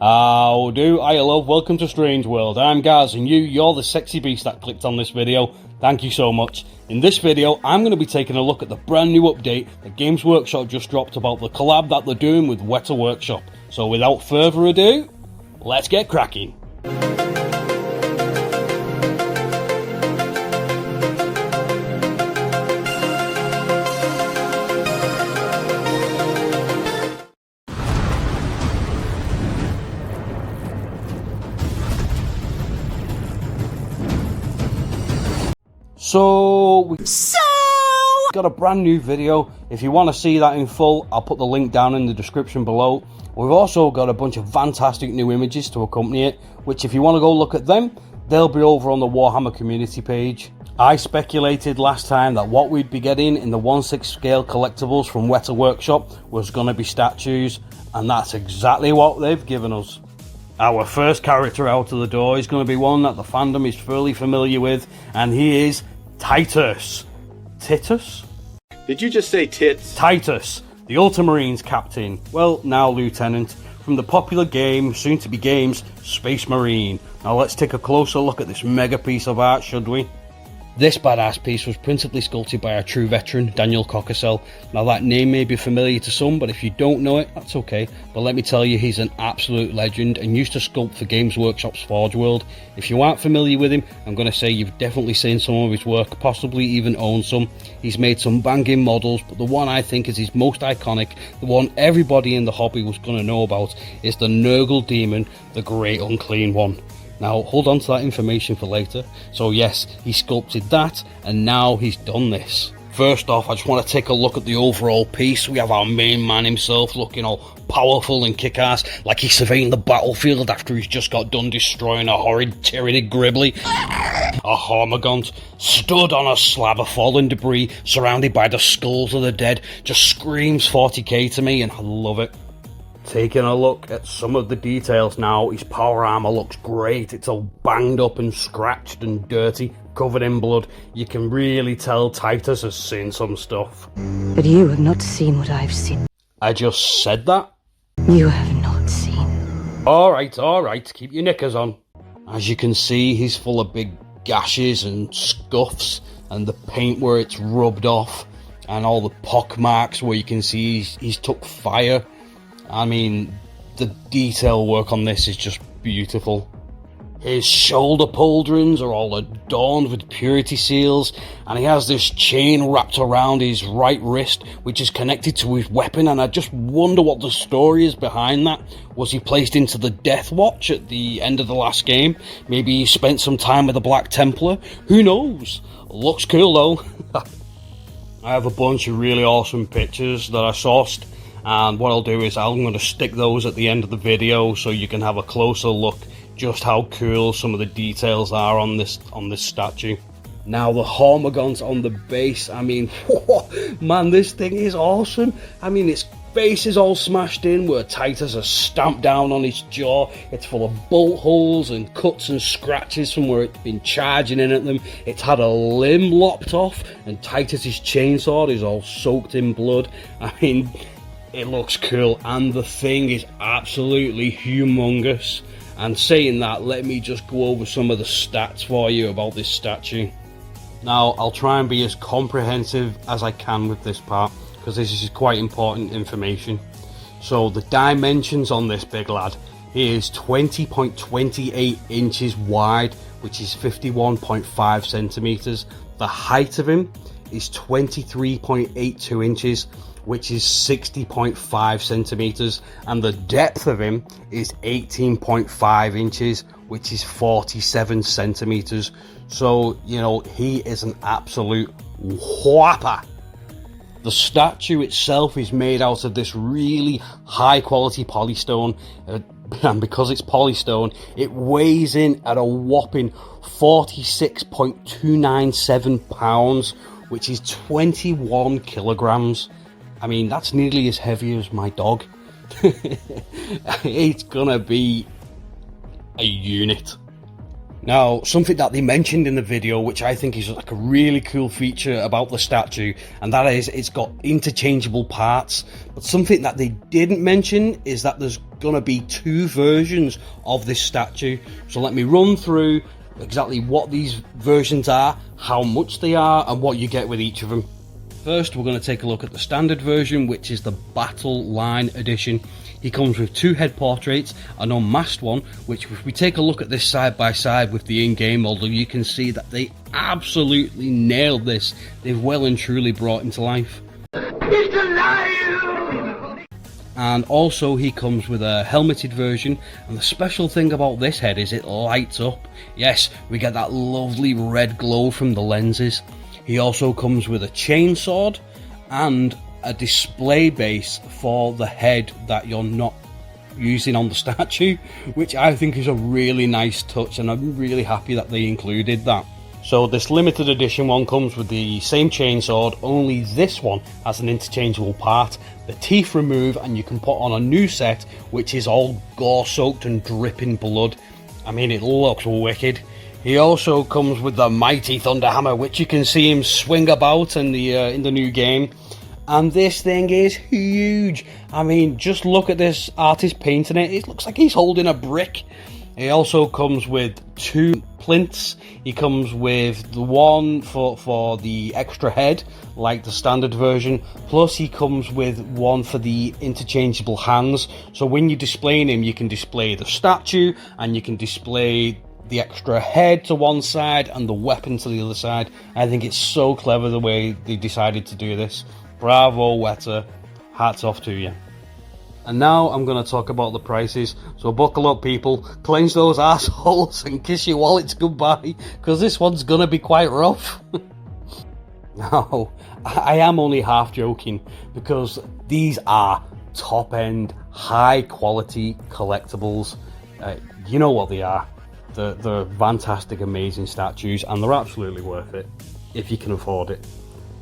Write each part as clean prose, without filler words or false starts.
How do I love? Welcome to Strange World. I'm Gaz, and you're the sexy beast that clicked on this video. Thank you so much. In this video, I'm going to be taking a look at the brand new update that Games Workshop just dropped about the collab that they're doing with Weta Workshop. So without further ado, let's get cracking. So we got a brand new video. If you want to see that in full, I'll put the link down in the description below. We've also got a bunch of fantastic new images to accompany it, which if you want to go look at them, they'll be over on the Warhammer Community page. I speculated last time that what we'd be getting in the 6Scale collectibles from Weta Workshop was going to be statues, and that's exactly what they've given us. Our first character out of the door is going to be one that the fandom is fairly familiar with, and he is Titus. Titus? Did you just say tits? Titus, the Ultramarines captain, well, now lieutenant, from the popular game, soon to be games, Space Marine. Now let's take a closer look at this mega piece of art, should we? This badass piece was principally sculpted by our true veteran, Daniel Cockesell. Now that name may be familiar to some, but if you don't know it, that's okay. But let me tell you, he's an absolute legend and used to sculpt for Games Workshop's Forge World. If you aren't familiar with him, I'm going to say you've definitely seen some of his work, possibly even owned some. He's made some banging models, but the one I think is his most iconic, the one everybody in the hobby was going to know about, is the Nurgle Demon, the Great Unclean One. Now, hold on to that information for later. So yes, he sculpted that, and now he's done this. First off, I just want to take a look at the overall piece. We have our main man himself looking all powerful and kick-ass, like he's surveying the battlefield after he's just got done destroying a horrid Tyranid Gribbly. A Hormagaunt stood on a slab of fallen debris, surrounded by the skulls of the dead, just screams 40k to me, and I love it. Taking a look at some of the details now, his power armor looks great. It's all banged up and scratched and dirty, covered in blood. You can really tell Titus has seen some stuff. But you have not seen what I've seen. I just said that? You have not seen. Alright, keep your knickers on. As you can see, he's full of big gashes and scuffs, and the paint where it's rubbed off, and all the pock marks where you can see he's took fire. I mean, the detail work on this is just beautiful. His shoulder pauldrons are all adorned with purity seals, and he has this chain wrapped around his right wrist, which is connected to his weapon, and I just wonder what the story is behind that. Was he placed into the Death Watch at the end of the last game? Maybe he spent some time with the Black Templar? Who knows? Looks cool though. I have a bunch of really awesome pictures that I sourced, and what I'll do is I'm going to stick those at the end of the video so you can have a closer look just how cool some of the details are on this statue. Now the Hormagaunt on the base, I mean, man, this thing is awesome. I mean, its face is all smashed in where Titus has stamped down on his jaw. It's full of bolt holes and cuts and scratches from where it's been charging in at them. It's had a limb lopped off, and Titus's chainsword is all soaked in blood. I mean, it looks cool, and the thing is absolutely humongous. And saying that, let me just go over some of the stats for you about this statue. Now, I'll try and be as comprehensive as I can with this part, because this is quite important information. So the dimensions on this big lad, he is 20.28 inches wide, which is 51.5 centimeters. The height of him is 23.82 inches, which is 60.5 centimeters, and the depth of him is 18.5 inches, which is 47 centimeters. So, you know, he is an absolute whopper. The statue itself is made out of this really high quality polystone, and because it's polystone, it weighs in at a whopping 46.297 pounds, which is 21 kilograms. I mean, that's nearly as heavy as my dog. It's gonna be a unit. Now, something that they mentioned in the video, which I think is like a really cool feature about the statue, and that is it's got interchangeable parts. But something that they didn't mention is that there's going to be 2 versions of this statue. So let me run through exactly what these versions are, how much they are, and what you get with each of them. First, we're going to take a look at the standard version, which is the Battle Line Edition. He comes with 2 head portraits, an unmasked one, which if we take a look at this side by side with the in-game model, you can see that they absolutely nailed this. They've well and truly brought him to life. He's alive! And also he comes with a helmeted version, and the special thing about this head is it lights up. Yes, we get that lovely red glow from the lenses. He also comes with a chainsword and a display base for the head that you're not using on the statue, which I think is a really nice touch, and I'm really happy that they included that. So this limited edition one comes with the same chainsword, only this one has an interchangeable part. The teeth remove and you can put on a new set which is all gore soaked and dripping blood. I mean, it looks wicked. He also comes with the mighty thunder hammer, which you can see him swing about in the new game. And this thing is huge. I mean, just look at this artist painting it. It looks like he's holding a brick. He also comes with 2 plinths. He comes with the one for the extra head, like the standard version. Plus he comes with one for the interchangeable hands. So when you're displaying him, you can display the statue and you can display the extra head to one side and the weapon to the other side. I think it's so clever the way they decided to do this. Bravo, Weta. Hats off to you. And now I'm going to talk about the prices. So buckle up, people. Clench those assholes and kiss your wallets goodbye, because this one's going to be quite rough. Now, I am only half joking, because these are top-end, high-quality collectibles. You know what they are. They're fantastic, amazing statues, and they're absolutely worth it if you can afford it.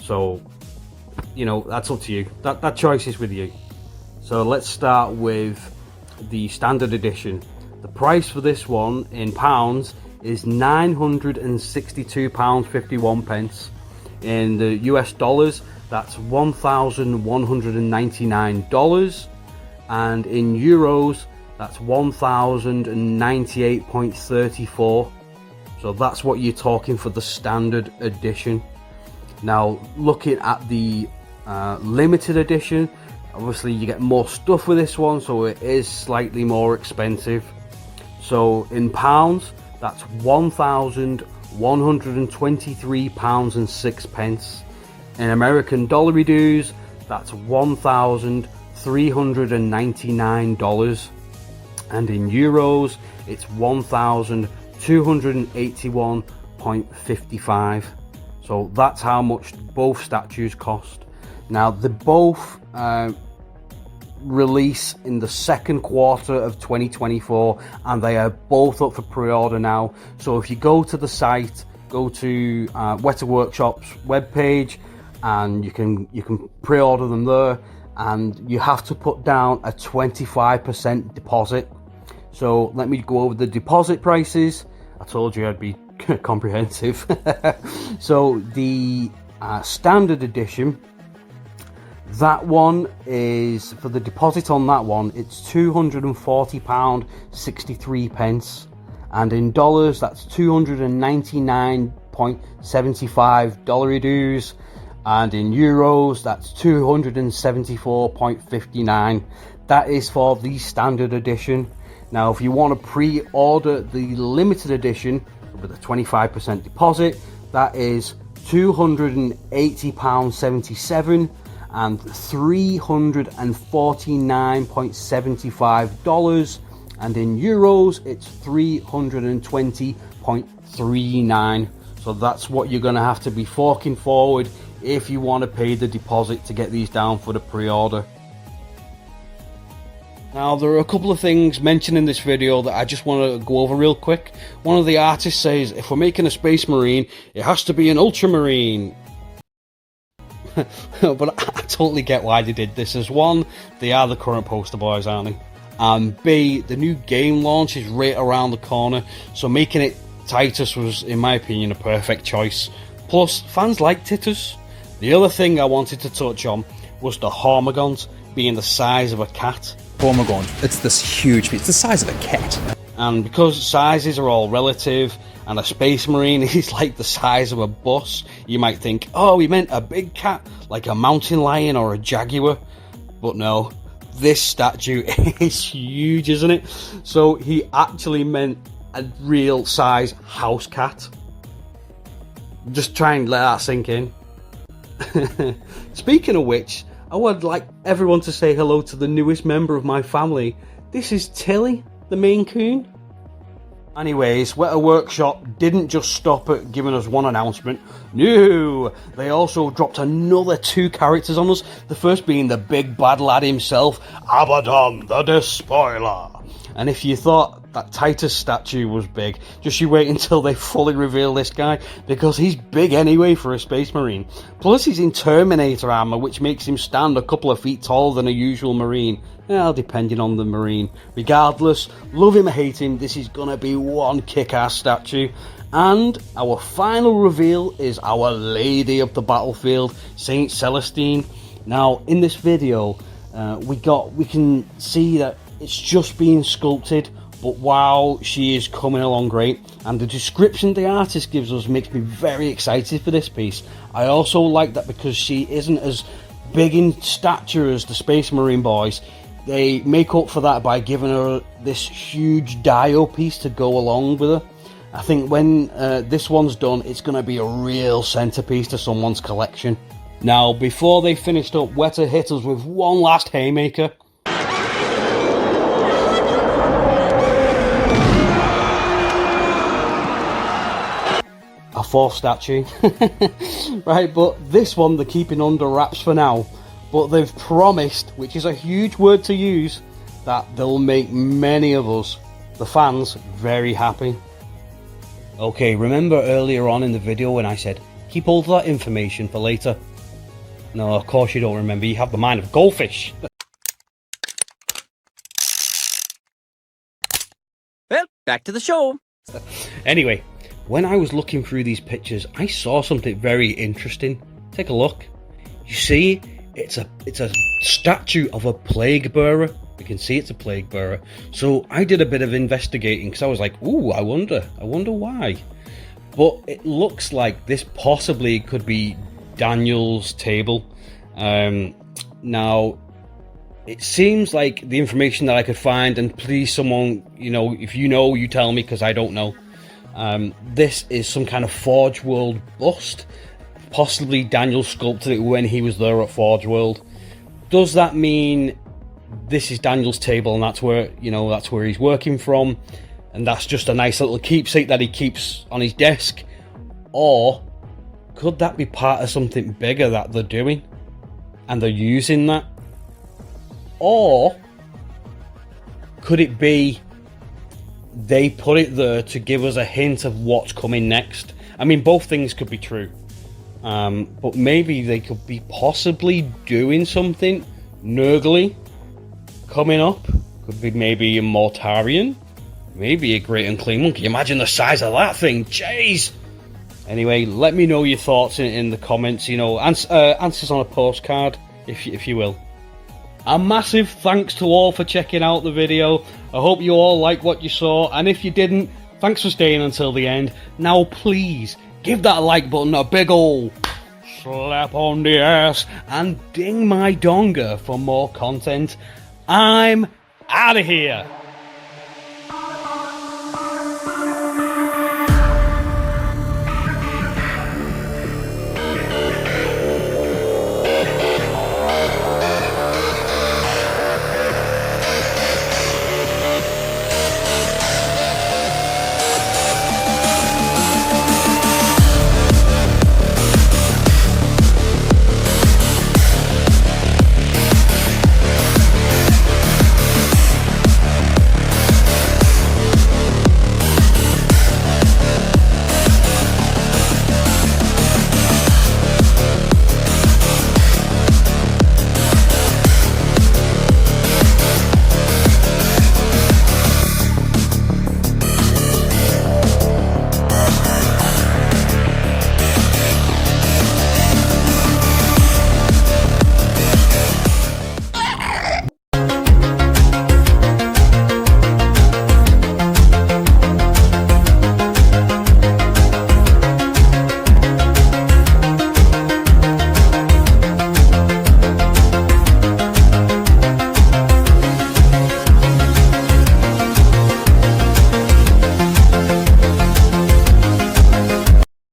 So, you know, that's up to you. That choice is with you. So let's start with the standard edition. The price for this one in pounds is £962.51. In the US dollars, that's $1,199, and in euros, that's 1,098.34. So that's what you're talking for the standard edition. Now, looking at the limited edition, obviously you get more stuff with this one, so it is slightly more expensive. So in pounds, that's £1,123.06. In American dollar dues, that's $1,399. And in euros, it's 1,281.55. So that's how much both statues cost. Now, they both release in the second quarter of 2024, and they are both up for pre-order now. So if you go to the site, go to Wêtâ Workshop's webpage, and you can pre-order them there, and you have to put down a 25% deposit. So let me go over the deposit prices. I told you I'd be comprehensive. So the standard edition, that one is, for the deposit on that one, it's £240.63, and in dollars that's $299.75 dues, and in euros that's 274.59. That is for the standard edition. Now, if you want to pre-order the limited edition with a 25% deposit, that is £280.77 and $349.75, and in euros it's 320.39. So that's what you're going to have to be forking forward if you want to pay the deposit to get these down for the pre-order. Now, there are a couple of things mentioned in this video that I just want to go over real quick. One of the artists says, if we're making a Space Marine, it has to be an Ultramarine. But I totally get why they did this. As one, they are the current poster boys, aren't they? And B, the new game launch is right around the corner, so making it Titus was, in my opinion, a perfect choice. Plus, fans like Titus. The other thing I wanted to touch on was the Hormagaunts being the size of a cat. Oh my god, it's this huge piece. It's the size of a cat. And because sizes are all relative, and a Space Marine is like the size of a bus, you might think, oh, he meant a big cat, like a mountain lion or a jaguar. But no, this statue is huge, isn't it? So he actually meant a real size house cat. Just try and let that sink in. Speaking of which, I would like everyone to say hello to the newest member of my family. This is Tilly, the Maine Coon. Anyways, Wêtâ Workshop didn't just stop at giving us one announcement. No, they also dropped another 2 characters on us. The first being the big bad lad himself, Abaddon the Despoiler. And if you thought that Titus statue was big, just you wait until they fully reveal this guy, because he's big anyway for a Space Marine. Plus he's in Terminator armor, which makes him stand a couple of feet taller than a usual Marine. Well, depending on the Marine. Regardless, love him or hate him, this is gonna be one kick-ass statue. And our final reveal is our Lady of the Battlefield, Saint Celestine. Now, in this video, we can see that it's just being sculpted, but wow, she is coming along great. And the description the artist gives us makes me very excited for this piece. I also like that because she isn't as big in stature as the Space Marine boys, they make up for that by giving her this huge Dio piece to go along with her. I think when this one's done, it's going to be a real centerpiece to someone's collection. Now, before they finished up, Weta hit us with one last haymaker. A 4th statue. Right, but this one they're keeping under wraps for now. But they've promised, which is a huge word to use, that they'll make many of us, the fans, very happy. Okay, remember earlier on in the video when I said, keep all that information for later? No, of course you don't remember, you have the mind of goldfish. Well, back to the show. Anyway, when I was looking through these pictures, I saw something very interesting. Take a look. You see, it's a statue of a plague bearer. We can see it's a plague bearer. So I did a bit of investigating because I was like, ooh, I wonder why. But it looks like this possibly could be Daniel's table. Now, it seems like the information that I could find, and please someone, if you know, you tell me because I don't know. This is some kind of Forge World bust. Possibly Daniel sculpted it when he was there at Forge World. Does that mean this is Daniel's table and that's where he's working from, and that's just a nice little keepsake that he keeps on his desk? Or could that be part of something bigger that they're doing and they're using that? Or could it be they put it there to give us a hint of what's coming next? I mean, both things could be true. But maybe they could be possibly doing something Nurgly coming up. Could be maybe a Mortarion. Maybe a Great Unclean Monkey. Imagine the size of that thing. Jeez! Anyway, let me know your thoughts in the comments. Answers on a postcard, if you will. A massive thanks to all for checking out the video. I hope you all liked what you saw, and if you didn't, thanks for staying until the end. Now please, give that like button a big ol' slap on the ass and ding my donga for more content. I'm out of here.